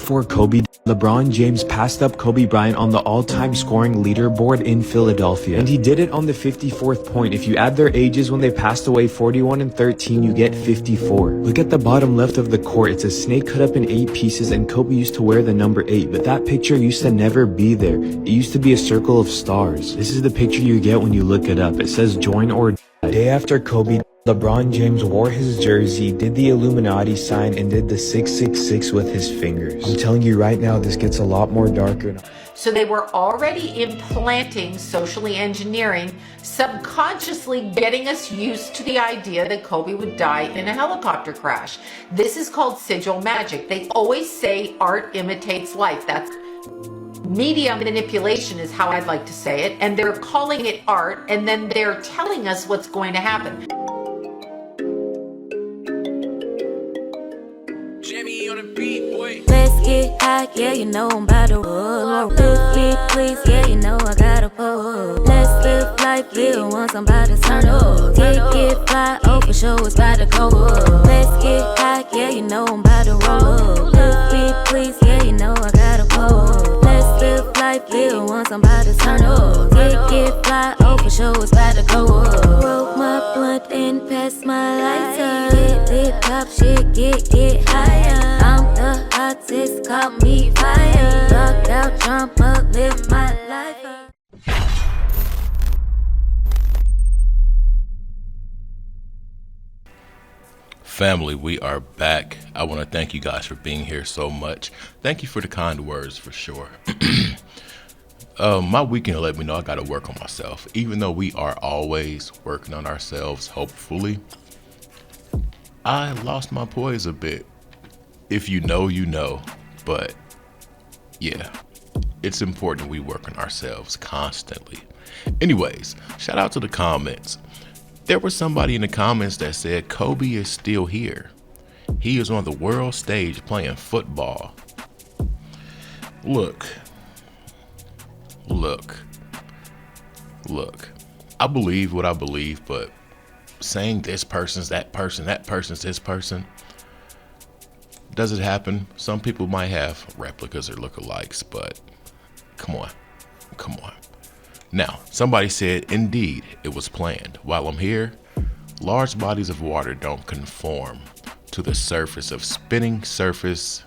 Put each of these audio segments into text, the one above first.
before Kobe, LeBron James passed up Kobe Bryant on the all-time scoring leaderboard in Philadelphia. And he did it on the 54th point. If you add their ages when they passed away, 41 and 13, you get 54. Look at the bottom left of the court. It's a snake cut up in 8 pieces, and Kobe used to wear the number 8. But that picture used to never be there. It used to be a circle of stars. This is the picture you get when you look it up. It says join or die. Day after Kobe, LeBron James wore his jersey, did the Illuminati sign, and did the 666 with his fingers. I'm telling you right now, this gets a lot more darker. So they were already implanting, socially engineering, subconsciously getting us used to the idea that Kobe would die in a helicopter crash. This is called sigil magic. They always say art imitates life. That's media manipulation is how I'd like to say it. And they're calling it art, and then they're telling us what's going to happen. Let's get high, yeah, you know I'm about to roll. Let's get please, yeah, you know I gotta pull. Let's live life, yeah, once I'm about to turn up. Get fly, oh, for sure it's about to go up. Let's get high, yeah, you know I'm about to roll. Let's get please, yeah, you know I gotta pull. Let's live life, yeah, once I'm about to turn up. Get fly, oh, for sure it's about to go up. Roll my blunt and pass my lighter. Lit pop shit, get higher. I'm the hottest, call me fire. Rock out, jump up, live my life up. Family, we are back. I want to thank you guys for being here so much. Thank you for the kind words, for sure. My weekend let me know I got to work on myself. Even though we are always working on ourselves, hopefully, I lost my poise a bit. If you know, you know. But yeah, it's important we work on ourselves constantly. Anyways, shout out to the comments. There was somebody in the comments that said Kobe is still here. He is on the world stage playing football. Look. I believe what I believe, but saying this person's that person, that person's this person, does it happen? Some people might have replicas or lookalikes, but come on. Now, somebody said, indeed, it was planned. While I'm here, large bodies of water don't conform to the surface of spinning surface.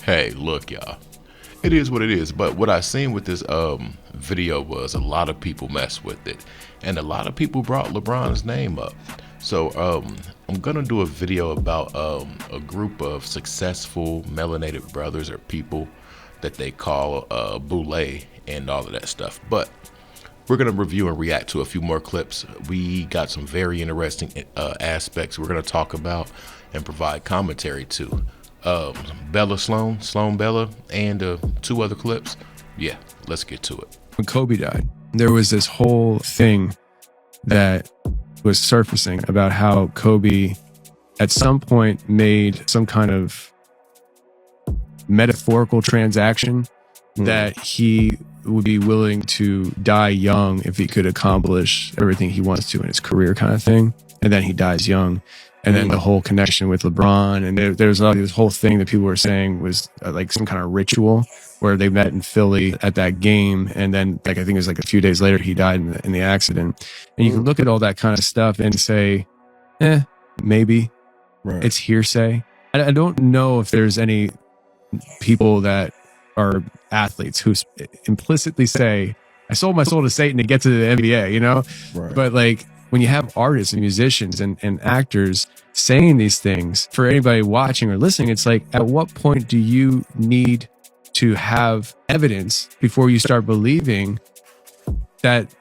Hey, look, y'all. It is what it is. But what I seen with this video was a lot of people mess with it. And a lot of people brought LeBron's name up. So I'm going to do a video about a group of successful melanated brothers or people that they call boule and all of that stuff. But we're going to review and react to a few more clips. We got some very interesting aspects we're going to talk about and provide commentary to. Sloan Bella, and 2 other clips. Yeah, let's get to it. When Kobe died, there was this whole thing that was surfacing about how Kobe at some point made some kind of metaphorical transaction that he would be willing to die young if he could accomplish everything he wants to in his career, kind of thing. And then he dies young. And then the whole connection with LeBron, and there's this whole thing that people were saying was like some kind of ritual where they met in Philly at that game, and then like I think it was like a few days later he died in the accident. And you can look at all that kind of stuff and say, maybe it's hearsay. I don't know if there's any people that are athletes who implicitly say, "I sold my soul to Satan to get to the NBA," you know, but like. When you have artists and musicians and actors saying these things, for anybody watching or listening, it's like, at what point do you need to have evidence before you start believing that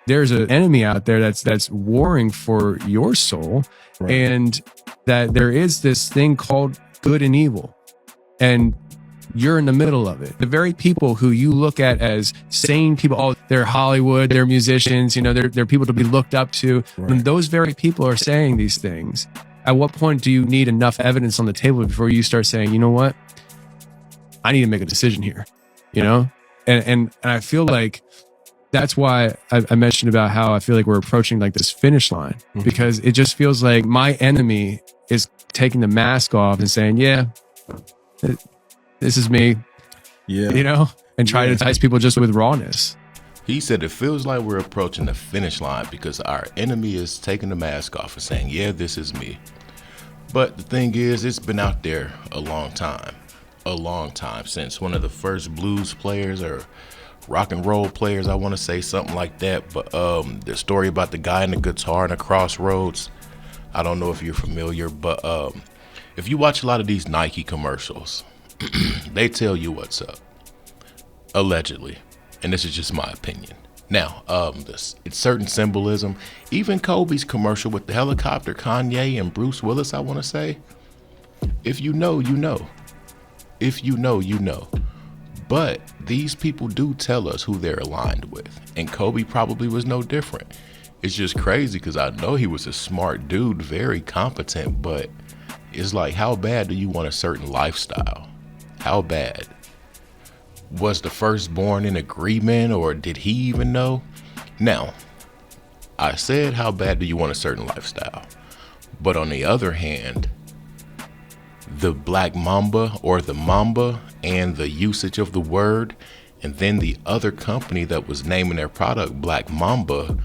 there's an enemy out there that's warring for your soul, and that there is this thing called good and evil, and you're in the middle of it. The very people who you look at as sane people, oh, they're Hollywood, they're musicians, you know, they're people to be looked up to. When those very people are saying these things, at what point do you need enough evidence on the table before you start saying, you know what, I need to make a decision here, you know? And I feel like that's why I mentioned about how I feel like we're approaching like this finish line, because it just feels like my enemy is taking the mask off and saying, yeah, this is me, Yeah. you know, and try to entice people just with rawness. He said it feels like we're approaching the finish line because our enemy is taking the mask off and saying, yeah, this is me. But the thing is, it's been out there a long time since one of the first blues players or rock and roll players, I want to say something like that. But the story about the guy and the guitar in the crossroads, I don't know if you're familiar, but if you watch a lot of these Nike commercials, they tell you what's up, allegedly. And this is just my opinion. Now, it's certain symbolism. Even Kobe's commercial with the helicopter, Kanye and Bruce Willis, I want to say. If you know, you know. If you know, you know. But these people do tell us who they're aligned with. And Kobe probably was no different. It's just crazy because I know he was a smart dude, very competent. But it's like, how bad do you want a certain lifestyle? How bad? Was the firstborn in agreement, or did he even know? Now, I said, how bad do you want a certain lifestyle? But on the other hand, the Black Mamba or the Mamba and the usage of the word, and then the other company that was naming their product Black Mamba,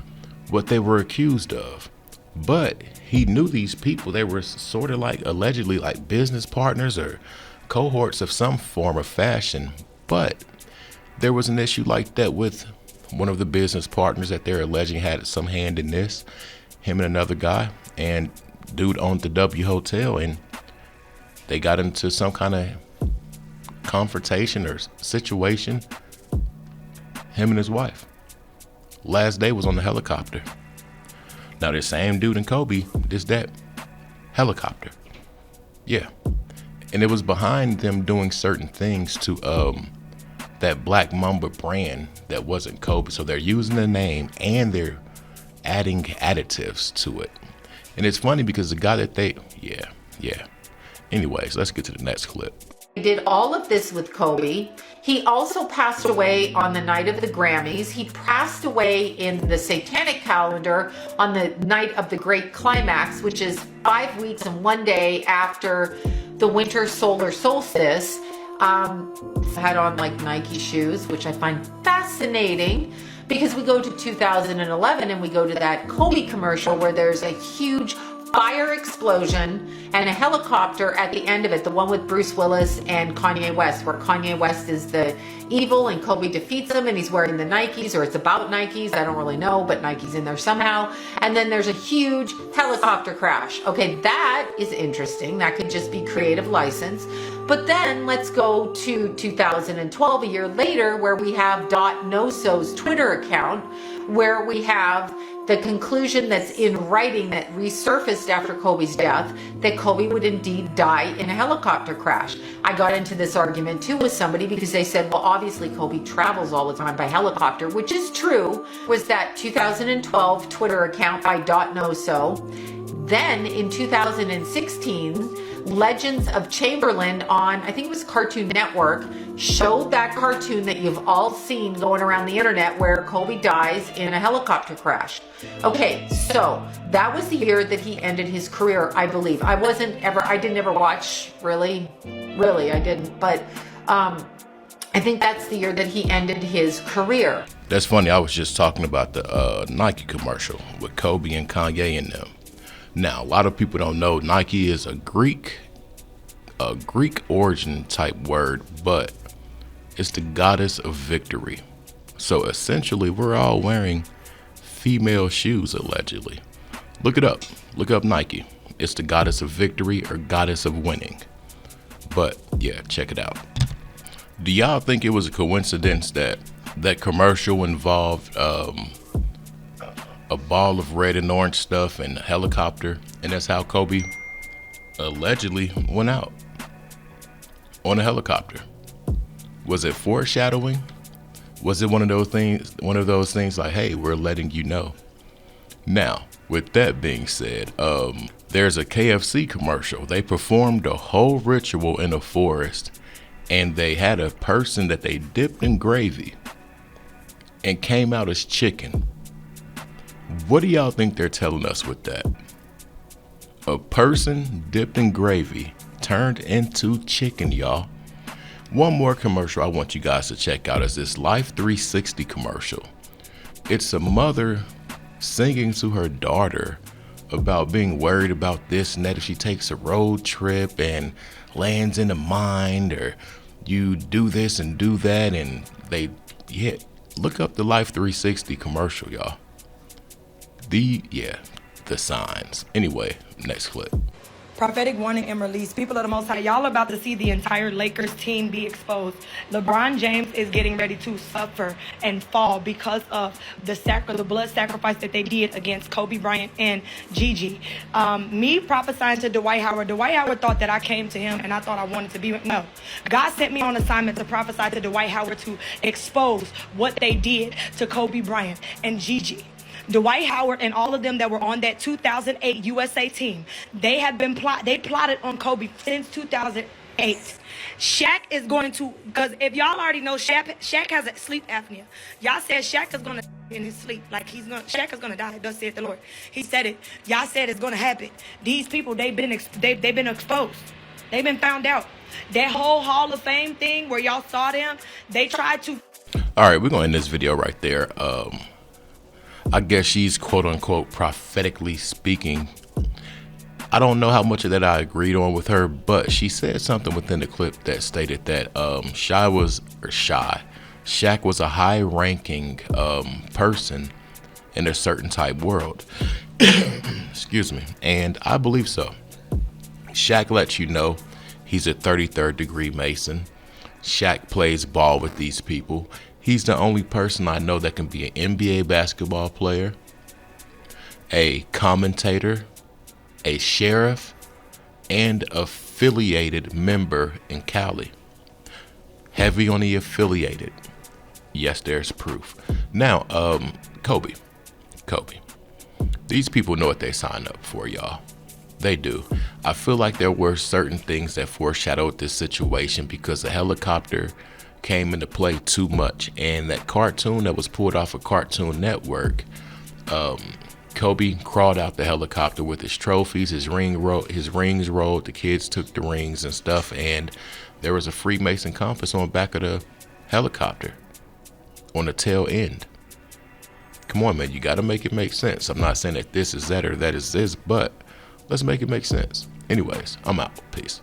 what they were accused of. But he knew these people. They were sort of like allegedly like business partners or cohorts of some form of fashion. But there was an issue like that with one of the business partners that they're alleging had some hand in this, him and another guy, and dude owned the W Hotel, and they got into some kind of confrontation or situation, him and his wife. Last day was on the helicopter. Now this same dude and Kobe, that helicopter. Yeah. And it was behind them doing certain things to that Black Mamba brand that wasn't Kobe. So they're using the name and they're adding additives to it. And it's funny because the guy that yeah. Anyways, let's get to the next clip. He did all of this with Kobe. He also passed away on the night of the Grammys. He passed away in the Satanic calendar on the night of the Great Climax, which is 5 weeks and 1 day after the winter solar solstice. Had on like Nike shoes, which I find fascinating because we go to 2011 and we go to that Kobe commercial where there's a huge fire explosion and a helicopter at the end of it, the one with Bruce Willis and Kanye West, where Kanye West is the evil and Kobe defeats him and he's wearing the Nikes, or it's about Nikes, I don't really know, but Nike's in there somehow. And then there's a huge helicopter crash. Okay, that is interesting. That could just be creative license. But then let's go to 2012, a year later, where we have .noso's Twitter account, where we have the conclusion that's in writing that resurfaced after Kobe's death, that Kobe would indeed die in a helicopter crash. I got into this argument too with somebody because they said, well, obviously Kobe travels all the time by helicopter, which is true. Was that 2012 Twitter account by .noso. Then in 2016, Legends of Chamberlain on, I think it was Cartoon Network, showed that cartoon that you've all seen going around the internet where Kobe dies in a helicopter crash. Okay, so that was the year that he ended his career, I believe. I didn't ever watch, really, I didn't, but I think that's the year that he ended his career. That's funny, I was just talking about the Nike commercial with Kobe and Kanye in them. Now, a lot of people don't know Nike is a Greek origin type word, but it's the goddess of victory. So essentially, we're all wearing female shoes, allegedly. Look it up. Look up Nike. It's the goddess of victory or goddess of winning. But yeah, check it out. Do y'all think it was a coincidence that that commercial involved a ball of red and orange stuff and a helicopter, and that's how Kobe allegedly went out on a helicopter? Was it foreshadowing? Was it one of those things like, hey, we're letting you know? Now, with that being said, there's a KFC commercial. They performed a whole ritual in a forest, and they had a person that they dipped in gravy and came out as chicken. What do y'all think they're telling us with that? A person dipped in gravy turned into chicken, y'all. One more commercial I want you guys to check out is this Life 360 commercial. It's a mother singing to her daughter about being worried about this and that if she takes a road trip and lands in a mine, or you do this and do that, and look up the Life 360 commercial, y'all. The signs. Anyway, next clip. Prophetic warning and release. People of the Most High, y'all about to see the entire Lakers team be exposed. LeBron James is getting ready to suffer and fall because of the blood sacrifice that they did against Kobe Bryant and Gigi. Me prophesying to Dwight Howard. Dwight Howard thought that I came to him and I thought I wanted to be with. No. God sent me on assignment to prophesy to Dwight Howard to expose what they did to Kobe Bryant and Gigi. Dwight Howard and all of them that were on that 2008 USA team, they plotted on Kobe since 2008. Shaq is going to, because if y'all already know, Shaq has a sleep apnea. Y'all said Shaq is going to in his sleep, like Shaq is going to die, thus saith the Lord. He said it. Y'all said it's going to happen. These people, they've been exposed. They've been found out. That whole Hall of Fame thing where y'all saw them, they tried to. All right, we're going to end this video right there. I guess she's quote unquote prophetically speaking. I don't know how much of that I agreed on with her, but she said something within the clip that stated that Shaq was a high ranking person in a certain type world. Excuse me. And I believe so. Shaq lets you know he's a 33rd degree Mason. Shaq plays ball with these people. He's the only person I know that can be an NBA basketball player, a commentator, a sheriff, and affiliated member in Cali. Heavy on the affiliated. Yes, there's proof. Now, Kobe. These people know what they signed up for, y'all. They do. I feel like there were certain things that foreshadowed this situation because the helicopter came into play too much, and that cartoon that was pulled off of Cartoon Network, Kobe crawled out the helicopter with his trophies, his rings rolled, the kids took the rings and stuff, and there was a Freemason compass on the back of the helicopter on the tail end. Come on, man, you got to make it make sense. I'm not saying that this is that or that is this, but let's make it make sense. Anyways, I'm out. Peace.